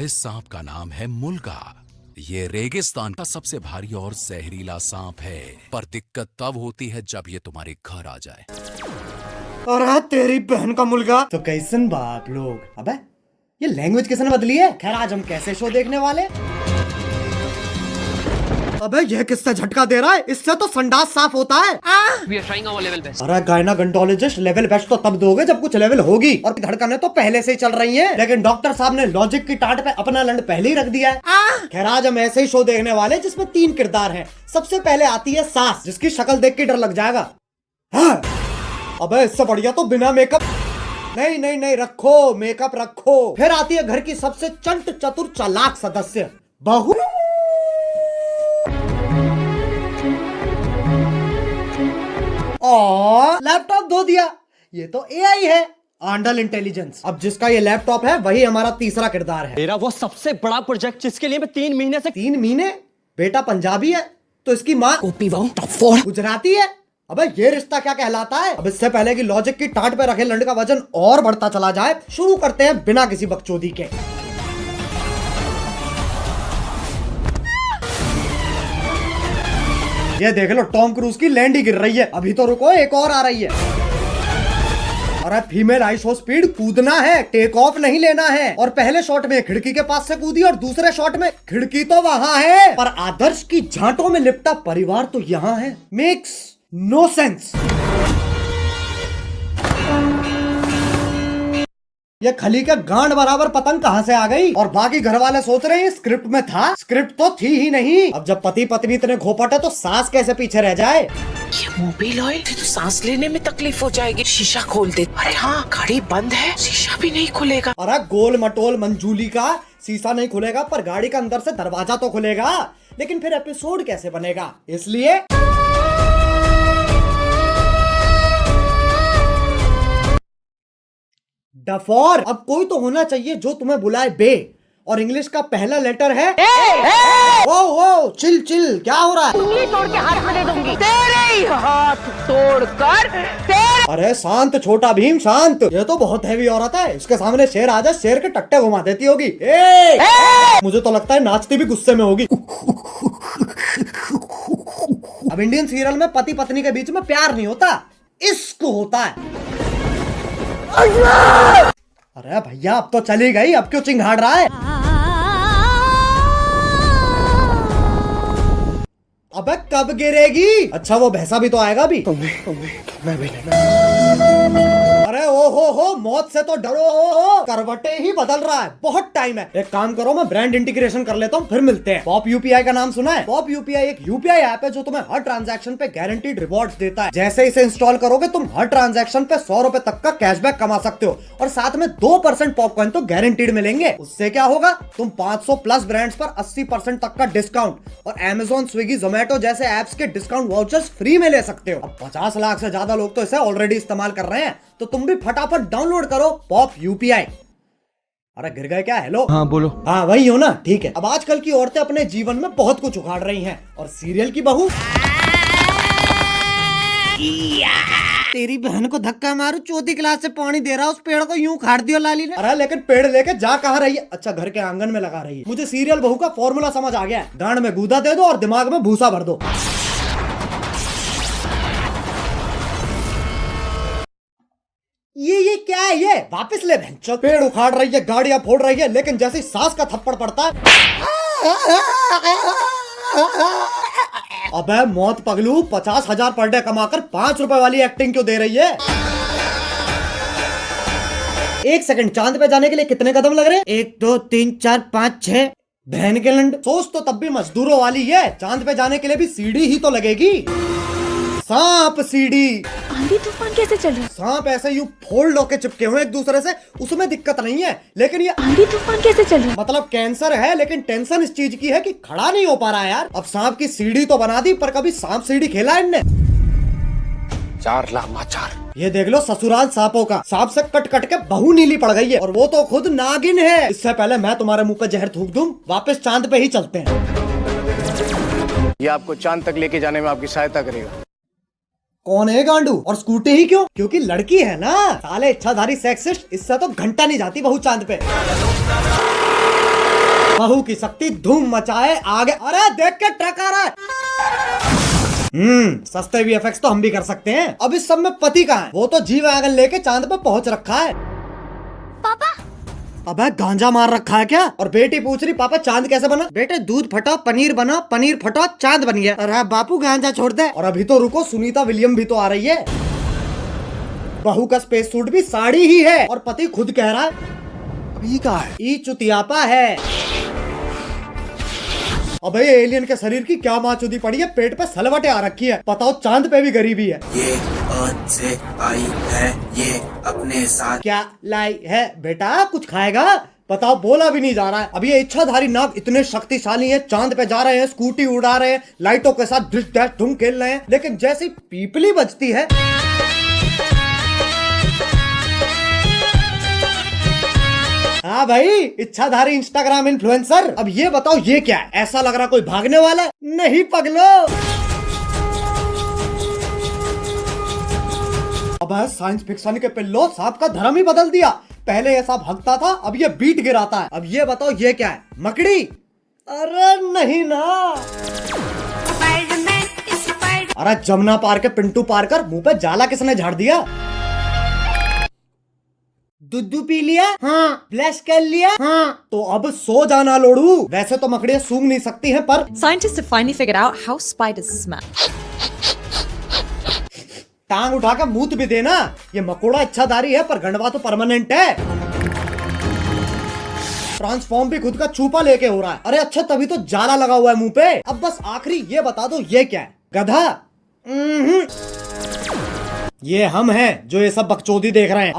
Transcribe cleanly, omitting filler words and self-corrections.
इस सांप का नाम है मुल्गा। ये रेगिस्तान का सबसे भारी और जहरीला सांप है, पर दिक्कत तब होती है जब ये तुम्हारे घर आ जाए। अरे तेरी बहन का मुल्गा। तो कैसन बाप लोग, अबे ये लैंग्वेज किसने बदली है? खैर आज हम कैसे शो देखने वाले? अबे ये किससे झटका दे रहा है? इससे तो संडास साफ होता है। We are trying our level best. अरे गायनाकोलॉजिस्ट लेवल बेस्ट तो तब दोगे जब कुछ लेवल होगी, और धड़कनें तो पहले से ही चल रही हैं। लेकिन डॉक्टर साहब ने लॉजिक की टाट पे अपना लंड पहले ही रख दिया है। खैर आज हम ऐसे ही शो देखने वाले जिसमें 3 किरदार हैं। सबसे पहले आती है सास, जिसकी शक्ल देख के डर लग जाएगा। हाँ। अबे इससे बढ़िया तो बिना मेकअप। नहीं नहीं नहीं, रखो मेकअप रखो। फिर आती है घर की सबसे चंट चतुर चालाक सदस्य, बहू। लैपटॉप धो दिया। ये तो एआई है, आंडल इंटेलिजेंस। अब जिसका ये लैपटॉप है वही हमारा तीसरा किरदार है। मेरा वो सबसे बड़ा प्रोजेक्ट जिसके लिए मैं 3 महीने से 3 महीने? बेटा पंजाबी है तो इसकी माँ गुजराती है। अबे ये रिश्ता क्या कहलाता है? अब इससे पहले कि लॉजिक की टाट पे रखे लंड का वजन और बढ़ता चला जाए, शुरू करते हैं बिना किसी बकचोदी के। ये देख लो टॉम क्रूज की लैंड ही गिर रही है। अभी तो रुको, एक और आ रही है। अरे फीमेल आईशो स्पीड कूदना है, टेक ऑफ नहीं लेना है। और पहले शॉट में खिड़की के पास से कूदी और दूसरे शॉट में खिड़की तो वहां है पर आदर्श की झांटों में लिपटा परिवार तो यहाँ है। Makes no sense. ये खली का गांड बराबर पतंग कहां से आ गई? और बाकी घर वाले सोच रहे हैं स्क्रिप्ट में था। स्क्रिप्ट तो थी ही नहीं। अब जब पति पत्नी इतने घोपट है तो सास कैसे पीछे रह जाए? ये मोबिल ऑयल से तो सांस लेने में तकलीफ हो जाएगी। शीशा खोल दे। अरे हाँ, गाड़ी बंद है, शीशा भी नहीं खुलेगा। अरे गोल मटोल मंजूली का शीशा नहीं खुलेगा पर गाड़ी का अंदर से दरवाजा तो खुलेगा। लेकिन फिर एपिसोड कैसे बनेगा? इसलिए डफोर, अब कोई तो होना चाहिए जो तुम्हें बुलाए बे। और इंग्लिश का पहला लेटर है ओ ओ चिल चिल। क्या हो रहा है? उंगली तोड़ के हाथ में दे दूंगी। तेरे ही हाथ तोड़कर तेरे। अरे शांत छोटा भीम शांत। ये तो बहुत हैवी औरत है, इसके सामने शेर आ जाए शेर के टट्टे घुमा देती होगी। मुझे तो लगता है नाचती भी गुस्से में होगी। अब इंडियन सीरियल में पति पत्नी के बीच में प्यार नहीं होता, इश्क होता है। अरे भैया अब तो चली गई, अब क्यों चिंगाड़ रहा है? अबे कब गिरेगी? अच्छा वो भैंसा भी तो आएगा भी। अरे ओ हो मौत से तो डरो। हो करवटे ही बदल रहा है, बहुत टाइम है। एक काम करो, मैं ब्रांड इंटीग्रेशन कर लेता हूँ, फिर मिलते हैं। पॉप यूपीआई का नाम सुना है? पॉप यूपीआई एक यूपीआई ऐप है जो तुम्हें हर ट्रांजैक्शन पे गारंटीड रिवॉर्ड्स देता है। जैसे इसे इंस्टॉल करोगे तुम हर ट्रांजैक्शन पे 100 रुपए तक का कैशबैक कमा सकते हो और साथ में 2% पॉपकॉर्न तो गारंटीड मिलेंगे। उससे क्या होगा, तुम 500 प्लस ब्रांड्स पर 80% तक का डिस्काउंट और Amazon, स्विगी, जोमेटो जैसे एप्स के डिस्काउंट वाउचर्स फ्री में ले सकते हो। अब 50 लाख से ज्यादा लोग तो इसे ऑलरेडी इस्तेमाल कर रहे हैं, तो तुम भी फटाफट डाउनलोड करो पॉप यूपीआई। अरे गिर गए क्या? हेलो हाँ बोलो। हाँ वही हो ना, ठीक है। अब आजकल की औरतें अपने जीवन में बहुत कुछ उखाड़ रही हैं और सीरियल की बहू तेरी बहन को धक्का मारू, चौथी क्लास से पानी दे रहा उस पेड़ को यूं उखाड़ दिया लाली ने। अरे लेकिन पेड़ लेके जा कहाँ रही है? अच्छा घर के आंगन में लगा रही है। मुझे सीरियल बहू का फॉर्मूला समझ आ गया है। गांड में गूदा दे दो और दिमाग में भूसा भर दो। ये क्या है? ये वापस ले बहन। पेड़ उखाड़ रही है, गाड़ियां फोड़ रही है, लेकिन जैसे ही सास का थप्पड़ पड़ता है अबे मौत पगलू, 50,000 पर डे कमाकर 5 रुपए वाली एक्टिंग क्यों दे रही है? 1 सेकंड, चांद पे जाने के लिए कितने कदम लग रहे हैं? 1 2 3 4 5 6। बहन के लंड, सोच तो तब भी मजदूरों वाली है। चांद पे जाने के लिए भी सीढ़ी ही तो लगेगी। सांप सीढ़ी। आंधी तूफान कैसे चल रहा है? सांप ऐसे यूं फोल्ड होके चिपके हुए एक दूसरे से, उसमें दिक्कत नहीं है। लेकिन ये आंधी तूफान कैसे चल रहा है? मतलब कैंसर है, लेकिन टेंशन इस चीज की है कि खड़ा नहीं हो पा रहा है यार। अब सांप की सीढ़ी तो बना दी, पर कभी सांप सीढ़ी खेला है इनने? 4 लामाचार। ये देख लो ससुराल सांपों का। सांप से कट कट के बहू नीली पड़ गई है और वो तो खुद नागिन है। इससे पहले मैं तुम्हारे मुंह पे जहर थूक दूं, वापस चांद पे ही चलते हैं। ये आपको चांद तक लेके जाने में आपकी सहायता करेगा। कौन है गांडू? और स्कूटी ही क्यों? क्योंकि लड़की है ना। साले इच्छाधारी सेक्सिस्ट, इससे तो घंटा नहीं जाती बहू चांद पे। बहू की शक्ति धूम मचाए आगे। अरे देख के ट्रक आ रहा है। सस्ते VFX तो हम भी कर सकते हैं। अब इस सब में पति कहाँ है? वो तो जी वैगन लेके चांद पे पहुंच रखा है। पापा अबे गांजा मार रखा है क्या? और बेटी पूछ रही पापा चांद कैसे बना? बेटे दूध फटा पनीर बना, पनीर फटा चांद बन गया। अरे बापू गांजा छोड़ दे। और अभी तो रुको, सुनीता विलियम भी तो आ रही है। बहू का स्पेस सूट भी साड़ी ही है और पति खुद कह रहा है अभी कहा है? ई चुतियापा है। अबे ये एलियन के शरीर की क्या माचुदी पड़ी है, पेट पे सलवटे आ रखी है। बताओ चांद पे भी गरीबी है। ये अर्थ से आई है, ये अपने साथ क्या लाई है बेटा? कुछ खाएगा? बताओ, बोला भी नहीं जा रहा है। अब ये इच्छाधारी नाग इतने शक्तिशाली हैं, चांद पे जा रहे हैं, स्कूटी उड़ा रहे हैं, लाइटों के साथ डिश डैश धूम खेल रहे हैं, लेकिन जैसी पीपली बजती है हाँ भाई, इच्छाधारी इंस्टाग्राम इन्फ्लुएंसर। अब ये बताओ ये क्या है? ऐसा लग रहा कोई भागने वाला है। नहीं पगलो। अब साइंस फिक्शन के पिल्लो सांप का धर्म ही बदल दिया। पहले ये सांप हगता था, अब ये बीट गिराता है। अब ये बताओ ये क्या है? मकड़ी? अरे नहीं ना। अरे जमुना पार के पिंटू पार कर मुंह पे जाला किसने झाड़ दिया? दूध पी लिया? हाँ। ब्लश कर लिया? हाँ। तो अब सो जाना लोड़ू। वैसे तो मकड़ियाँ सूंघ नहीं सकती हैं, पर Scientists have finally figured out how spiders smell. टांग उठा के मूत भी देना। ये मकोड़ा इच्छाधारी है पर गंडवा तो परमानेंट है। ट्रांसफॉर्म भी खुद का चूपा लेके हो रहा है। अरे अच्छा, तभी तो जाला लगा हुआ है मुंह पे। अब बस आखिरी ये बता दो ये क्या है? गधा? ये हम हैं जो ये सब बकचोदी देख रहे हैं।